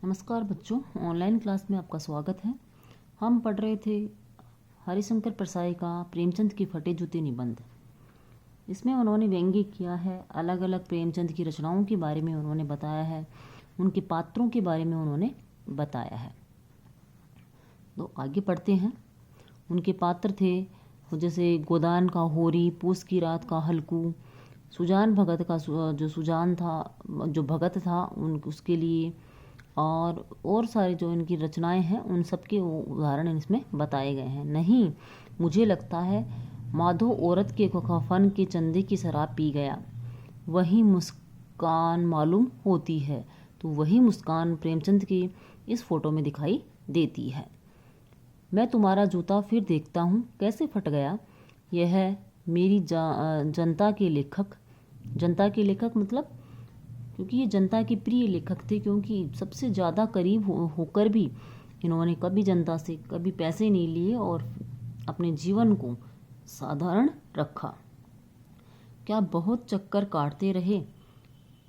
नमस्कार बच्चों, online class में आपका स्वागत है। हम पढ़ रहे थे हरिशंकर परसाई का प्रेमचंद की फटे जूते निबंध। इसमें उन्होंने व्यंग्य किया है, अलग अलग प्रेमचंद की रचनाओं के बारे में उन्होंने बताया है, उनके पात्रों के बारे में उन्होंने बताया है। तो आगे पढ़ते हैं। उनके पात्र थे जैसे गोदान का होरी, पूस की रात का हल्कू, सुजान भगत का जो सुजान था, जो भगत था उसके लिए, और सारी जो इनकी रचनाएं हैं उन सब के उदाहरण इसमें बताए गए हैं। नहीं, मुझे लगता है माधो औरत के कफन के चंदे की शराब पी गया, वही मुस्कान मालूम होती है। तो वही मुस्कान प्रेमचंद की इस फोटो में दिखाई देती है। मैं तुम्हारा जूता फिर देखता हूँ कैसे फट गया। यह है मेरी जनता के लेखक मतलब क्योंकि ये जनता के प्रिय लेखक थे, क्योंकि सबसे ज़्यादा करीब होकर भी इन्होंने कभी जनता से कभी पैसे नहीं लिए और अपने जीवन को साधारण रखा। क्या बहुत चक्कर काटते रहे?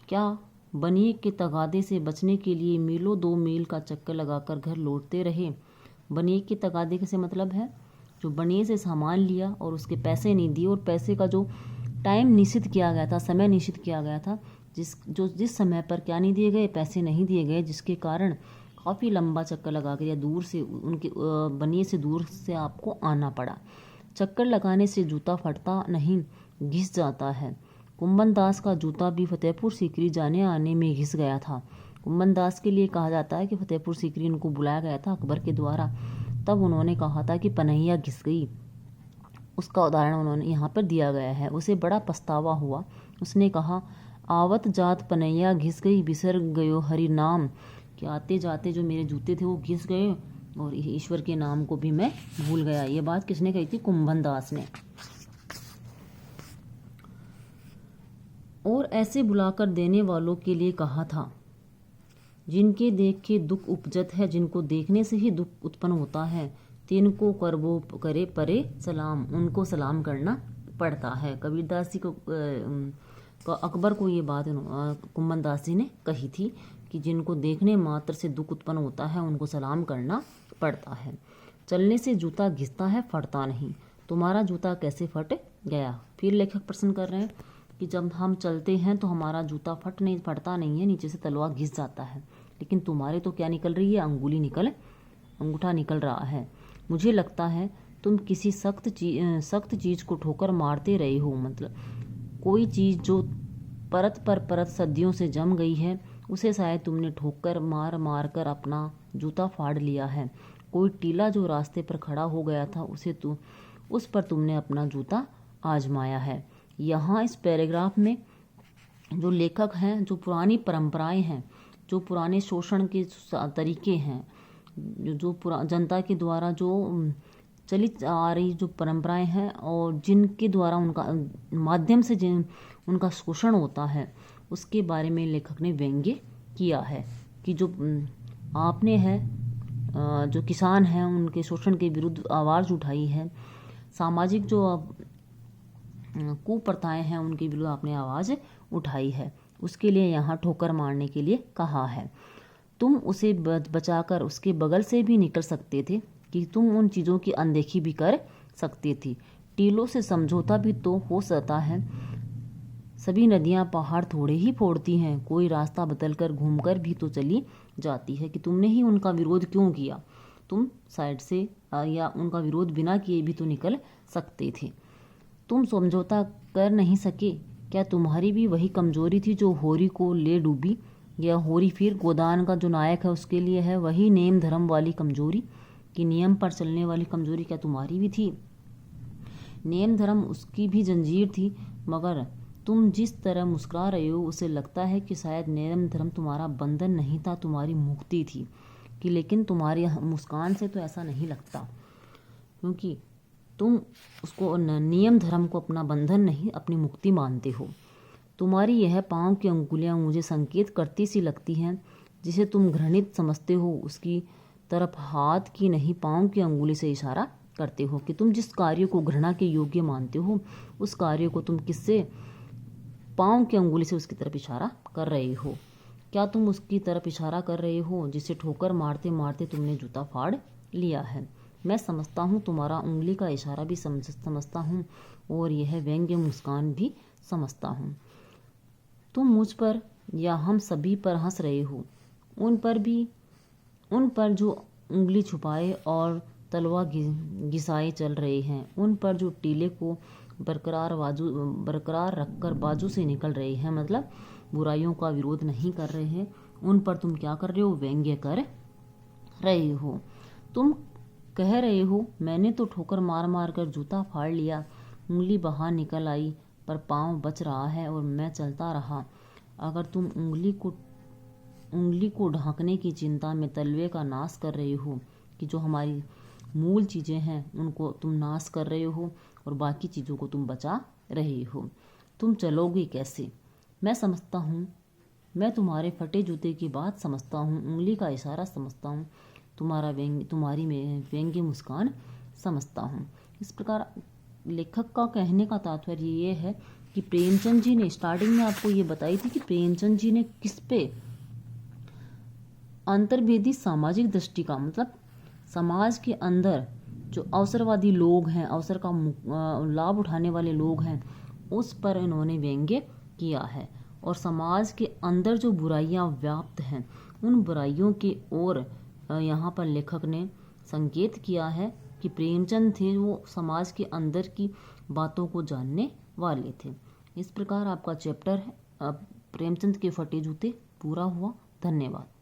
क्या बनिए के तगादे से बचने के लिए मीलों 2 मील का चक्कर लगाकर घर लौटते रहे? बनिए के तगादे से मतलब है जो बनिए से सामान लिया और उसके पैसे नहीं दिए, और पैसे का जो टाइम निश्चित किया गया था, समय निश्चित किया गया था, जिस समय पर क्या नहीं दिए गए, पैसे नहीं दिए गए, जिसके कारण काफ़ी लंबा चक्कर लगा कर या दूर से उनके बनिए से दूर से आपको आना पड़ा। चक्कर लगाने से जूता फटता नहीं, घिस जाता है। कुंभन दास का जूता भी फतेहपुर सीकरी जाने आने में घिस गया था। कुंभन दास के लिए कहा जाता है कि फतेहपुर सीकरी उनको बुलाया गया था अकबर के द्वारा, तब उन्होंने कहा था कि पनैया घिस गई। उसका उदाहरण उन्होंने यहाँ पर दिया गया है। उसे बड़ा पछतावा हुआ। उसने कहा, आवत जात पनैया घिस गई, बिसर गयो हरि नाम। कि आते जाते जो मेरे जूते थे वो घिस गए और ईश्वर के नाम को भी मैं भूल गया। ये बात किसने कही थी? कुंभन दास ने। और ऐसे बुलाकर देने वालों के लिए कहा था, जिनके देख के दुख उपजत है, जिनको देखने से ही दुख उत्पन्न होता है, तिनको करबो करे परे सलाम, उनको सलाम करना पड़ता है। कबीरदास जी को अकबर को ये बात कुंभन दास जी ने कही थी कि जिनको देखने मात्र से दुख उत्पन्न होता है उनको सलाम करना पड़ता है। चलने से जूता घिसता है, फटता नहीं। तुम्हारा जूता कैसे फट गया? फिर लेखक प्रश्न कर रहे हैं कि जब हम चलते हैं तो हमारा जूता फटता नहीं है, नीचे से तलवा घिस जाता है, लेकिन तुम्हारे तो क्या निकल रही है? अंगूठा निकल रहा है। मुझे लगता है तुम किसी सख्त चीज़ को ठोकर मारते रहे हो। मतलब कोई चीज़ जो परत पर परत सदियों से जम गई है, उसे शायद तुमने ठोकर मार मार कर अपना जूता फाड़ लिया है। कोई टीला जो रास्ते पर खड़ा हो गया था, उस पर तुमने अपना जूता आजमाया है। यहाँ इस पैराग्राफ में जो लेखक हैं, जो पुरानी परंपराएं हैं, जो पुराने शोषण के तरीके हैं, जो जनता के द्वारा जो चलित आ रही जो परंपराएं हैं और जिनके द्वारा उनका माध्यम से उनका शोषण होता है, उसके बारे में लेखक ने व्यंग्य किया है कि जो आपने है जो किसान हैं उनके शोषण के विरुद्ध आवाज़ उठाई है। सामाजिक जो कुप्रथाएं हैं उनके विरुद्ध आपने आवाज़ उठाई है, उसके लिए यहाँ ठोकर मारने के लिए कहा है। तुम उसे बचाकर उसके बगल से भी निकल सकते थे, कि तुम उन चीज़ों की अनदेखी भी कर सकते थे। टीलों से समझौता भी तो हो सकता है। सभी नदियाँ पहाड़ थोड़े ही फोड़ती हैं, कोई रास्ता बदलकर घूमकर भी तो चली जाती है। कि तुमने ही उनका विरोध क्यों किया? तुम साइड से या उनका विरोध बिना किए भी तो निकल सकते थे। तुम समझौता कर नहीं सके, क्या तुम्हारी भी वही कमजोरी थी जो होरी को ले डूबी? या होरी फिर गोदान का जो नायक है उसके लिए है वही नेम धर्म वाली कमजोरी, कि नियम पर चलने वाली कमजोरी क्या तुम्हारी भी थी? नेम धर्म उसकी भी जंजीर थी, मगर तुम जिस तरह मुस्कुरा रहे हो उसे लगता है कि शायद नेम धर्म तुम्हारा बंधन नहीं था, तुम्हारी मुक्ति थी। कि लेकिन तुम्हारी मुस्कान से तो ऐसा नहीं लगता, क्योंकि तुम उसको नियम धर्म को अपना बंधन नहीं, अपनी मुक्ति मानते हो। तुम्हारी यह पाँव की अंगुलियाँ मुझे संकेत करती सी लगती हैं, जिसे तुम घृणित समझते हो उसकी तरफ हाथ की नहीं पाँव की अंगुली से इशारा करते हो। कि तुम जिस कार्य को घृणा के योग्य मानते हो उस कार्य को तुम किससे पाँव की अंगुली से उसकी तरफ इशारा कर रहे हो। क्या तुम उसकी तरफ इशारा कर रहे हो जिसे ठोकर मारते मारते तुमने जूता फाड़ लिया है? मैं समझता हूँ, तुम्हारा उंगली का इशारा भी समझता हूँ और यह व्यंग्य मुस्कान भी समझता हूँ। तुम मुझ पर या हम सभी पर हंस रहे हो, उन पर जो उंगली छुपाए और तलवा घिसाए चल रहे हैं, उन पर जो टीले को बरकरार रखकर बाजू से निकल रहे हैं, मतलब बुराइयों का विरोध नहीं कर रहे हैं, उन पर तुम क्या कर रहे हो? व्यंग्य कर रहे हो। तुम कह रहे हो, मैंने तो ठोकर मार मार कर जूता फाड़ लिया, उंगली बाहर निकल आई पर पाँव बच रहा है और मैं चलता रहा। अगर तुम उंगली को ढांकने की चिंता में तलवे का नाश कर रहे हो कि जो हमारी मूल चीज़ें हैं उनको तुम नाश कर रहे हो और बाकी चीज़ों को तुम बचा रहे हो, तुम चलोगे कैसे? मैं समझता हूँ, मैं तुम्हारे फटे जूते की बात समझता हूँ, उंगली का इशारा समझता हूँ, तुम्हारी व्यंग्य मुस्कान समझता हूँ। इस प्रकार लेखक का कहने का तात्पर्य ये है कि प्रेमचंद जी ने स्टार्टिंग में आपको ये बताई थी कि प्रेमचंद जी ने किस पे अंतर्वेदी सामाजिक दृष्टि का, मतलब समाज के अंदर जो अवसरवादी लोग हैं, अवसर का लाभ उठाने वाले लोग हैं, उस पर इन्होंने व्यंग्य किया है। और समाज के अंदर जो बुराइयां व्याप्त हैं, उन बुराइयों की ओर यहाँ पर लेखक ने संकेत किया है कि प्रेमचंद थे वो समाज के अंदर की बातों को जानने वाले थे। इस प्रकार आपका चैप्टर है प्रेमचंद के फटे जूते पूरा हुआ। धन्यवाद।